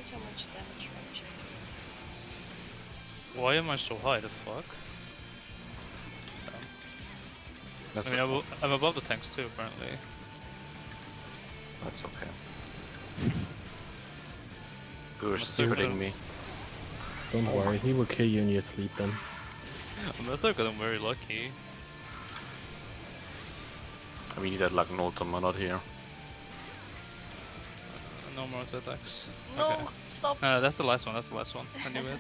doing so much damage range. Why am I so high? The fuck? That's I mean, I'm above the tanks too, apparently. That's okay. You're shooting me. Don't worry, he will kill you in your sleep then. Unless I've gotten very lucky. I mean, you got like an ultima, not here. No more auto attacks. No, Okay. stop. That's the last one, that's the last one. I knew it.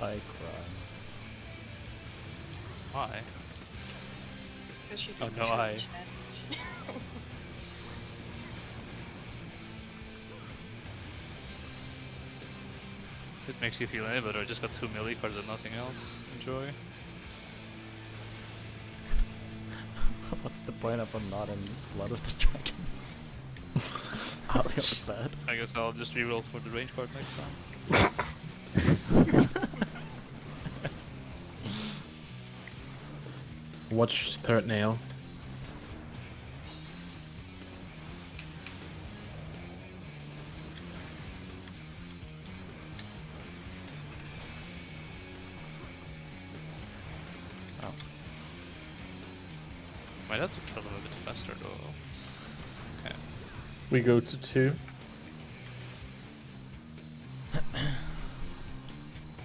I cry. Why? Because you Oh, do no, too I- much damage. It makes you feel any better. I just got 2 melee cards and nothing else. Enjoy. What's the point of I'm not in Blood of the Dragon? I'll be upset. I guess I'll just reroll for the range card next time. Watch third nail. Oh. Might have to kill them a bit faster though. Okay. We go to 2.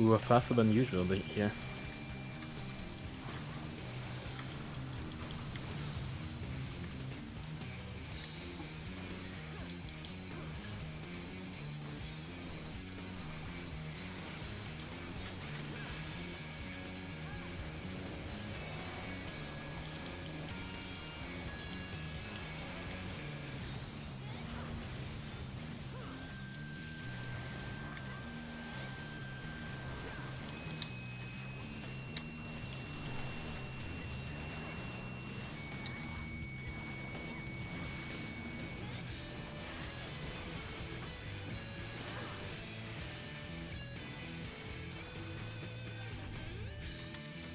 We were faster than usual here.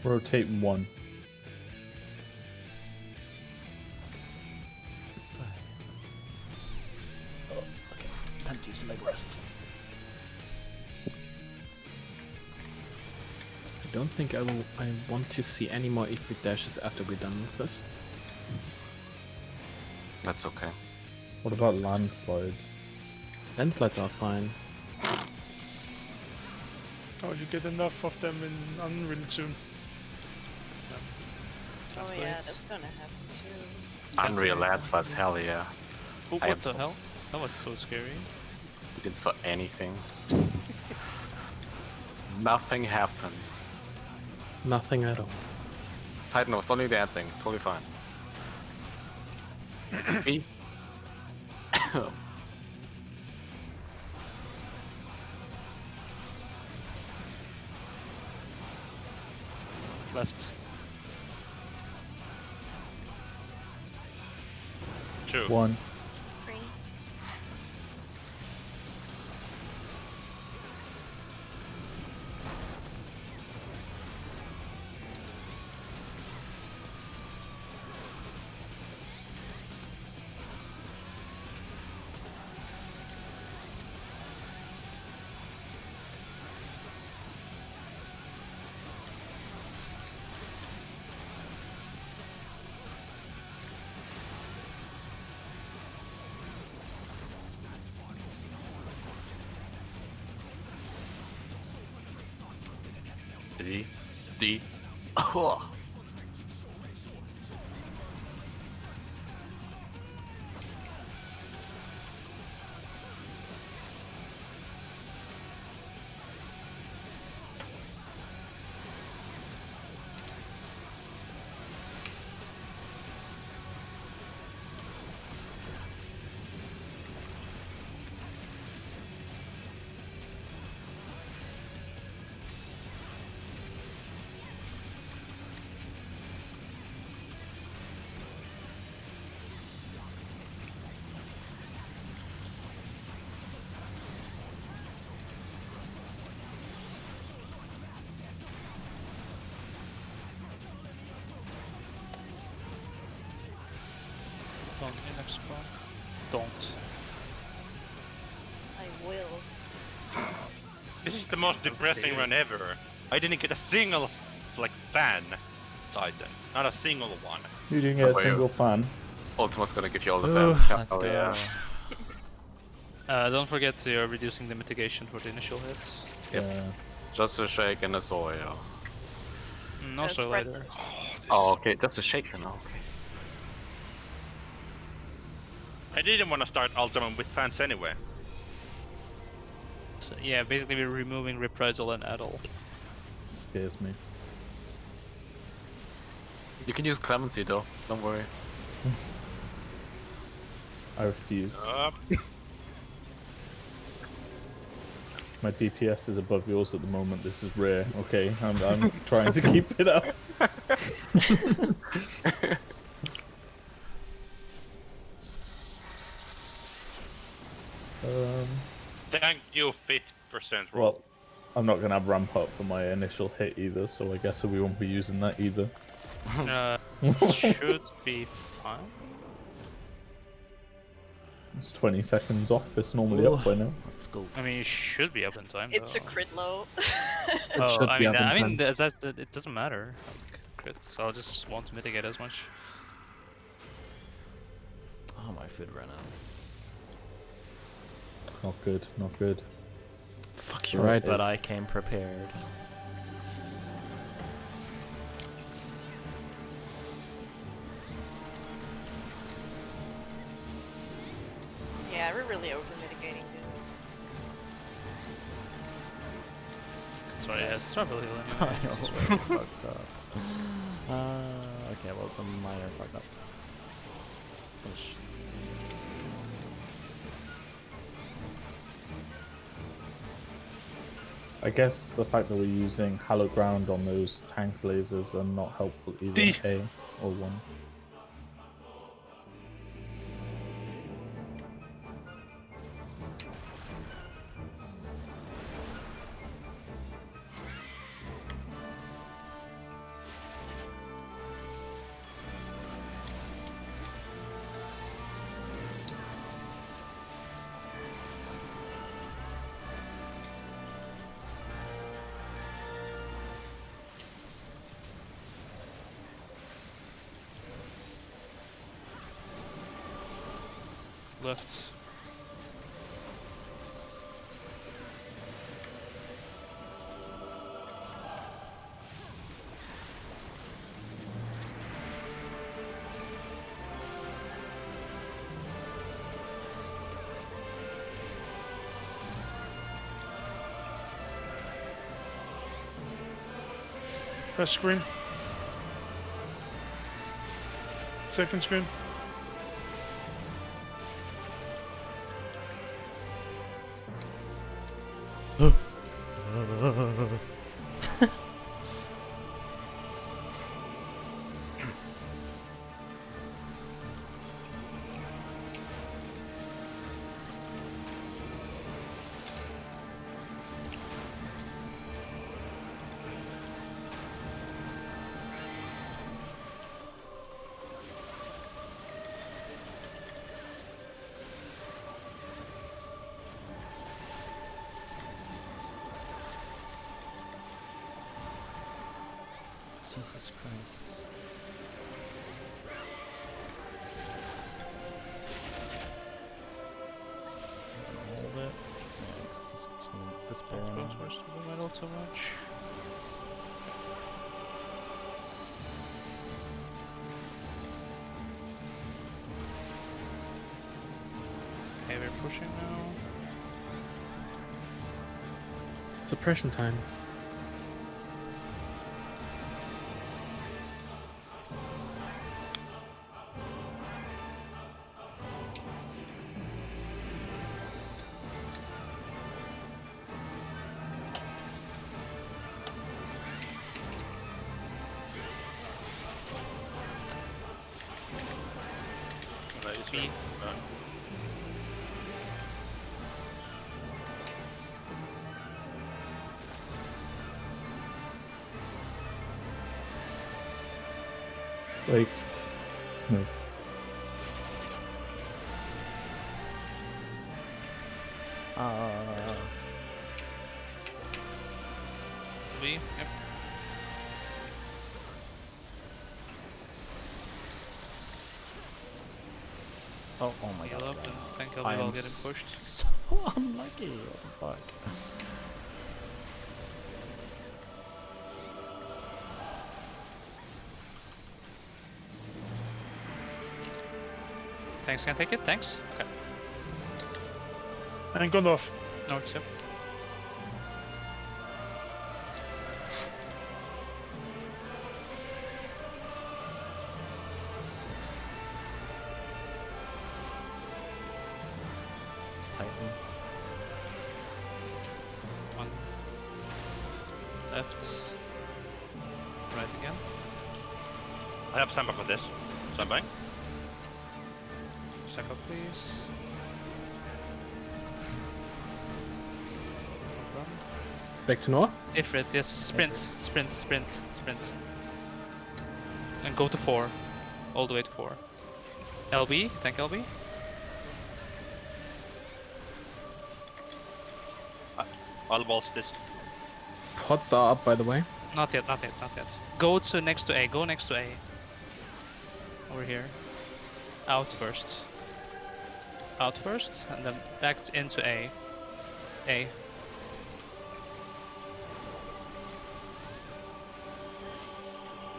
Rotate 1. Oh, okay. Time to use leg rest. I don't think I want to see any more Ifrit dashes after we're done with this. That's okay. What about landslides? Landslides are fine. Oh, you get enough of them in Unreal soon. Oh yeah, that's gonna happen too. Unreal landslides, hell yeah. Oh, I what am the so- hell? That was so scary. You didn't saw anything. Nothing happened. Nothing at all. Titan was only dancing, totally fine. XP. Left. 2. 1. Free. D. Oh. Don't. I will. This is the most depressing run ever. I didn't get a single like fan Titan. Not a single one. You didn't get a Well, single fan. Ultima's gonna give you all the Ooh, fans. let's Oh, go. yeah. Don't forget you're reducing the mitigation for the initial hits. Yep. Yeah. Just a shake and a soil. No That's soil right. either. Oh, okay. Just a shake then. Okay. I didn't want to start Ultima with fans anyway. So, yeah, basically we're removing Reprisal and Addle. Scares me. You can use Clemency though. Don't worry. I refuse. Uh, My DPS is above yours at the moment. This is rare. Okay, I'm trying to keep it up. thank you, 50% roll. Well, I'm not gonna have ramp up for my initial hit either, so I guess we won't be using that either. Should be fine. It's 20 seconds off. It's normally up by now. Let's go. I mean, you should be up in time. It's a though. crit low. Oh, should I be mean, up in I mean, time. it doesn't matter. Like, crits. I'll just want to mitigate as much. Oh, my food ran out. Not good. Not good. Fuck, you're right. But I came prepared. Yeah, we're really over mitigating this. Sorry, yeah, it's not really I anyway. already fucked up. Okay, well, it's a minor fuck up. Ish. I guess the fact that we're using Hallowed Ground on those tank blazers are not helpful either. A or 1. Left. First screen. Second screen. Jesus Christ. Hold it. Yeah, it's just gonna despair Don't now. go towards the middle too much. Okay, we're pushing now. Suppression time. B. Wait. Move. V. Yep. Oh my Heal god. up and tank I LB am while getting pushed. So unlucky. What the fuck? Tanks can take it. Thanks. Okay. And gone off. No, except. It's Titan. One. Left. Right again. I have Samba for this. Samba. Stack up, please. Well done. Back to Noah. Ifrit, yes. Sprint. Sprint. Sprint. Sprint. And go to 4. All the way to 4. LB. Tank LB. I'll boss this. Pots are up, by the way. Not yet, not yet, not yet. Go to next to A, go next to A. Over here. Out first. Out first, and then back into A. A.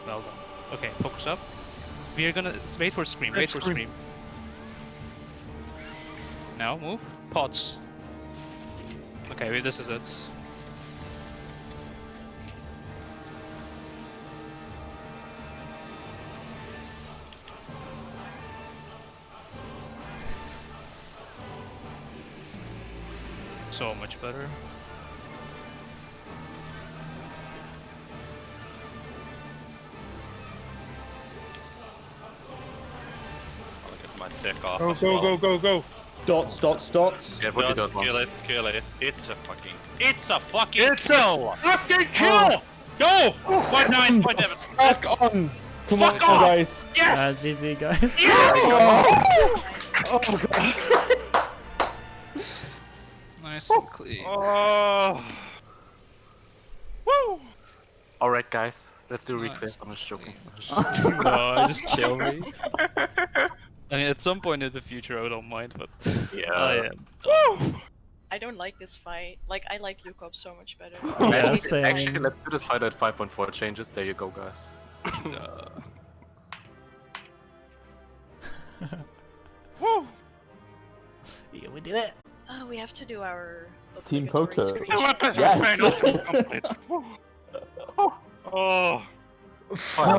Well done. Okay, focus up. We are gonna wait for scream, wait for scream. Now move. Pots. Okay, wait, this is it. So much better. I'll get my tech off. Go, as go, well. go, go, go. Dots, dots, dots. Yeah, what you Don't don't kill want. it, kill it. It's a fucking It's kill! a fucking kill! Go! 0.9, 0.7. Back on! Come Fuck on, off! guys. Yes! GG guys. Oh god. Nice and clean. Oh. Woo! Alright, guys. Let's do Nice. request. I'm just joking. No, just kill me. I mean, at some point in the future, I don't mind, but Yeah. I am. I don't like this fight. Like, I like Yukop so much better. Yeah, Actually, same. let's do this fight at 5.4 changes. There you go, guys. Woo! Yeah, we did it. Oh, we have to do our Team obligatory photo. screenshot. Weapons Yes. are failed. Oh. Fine.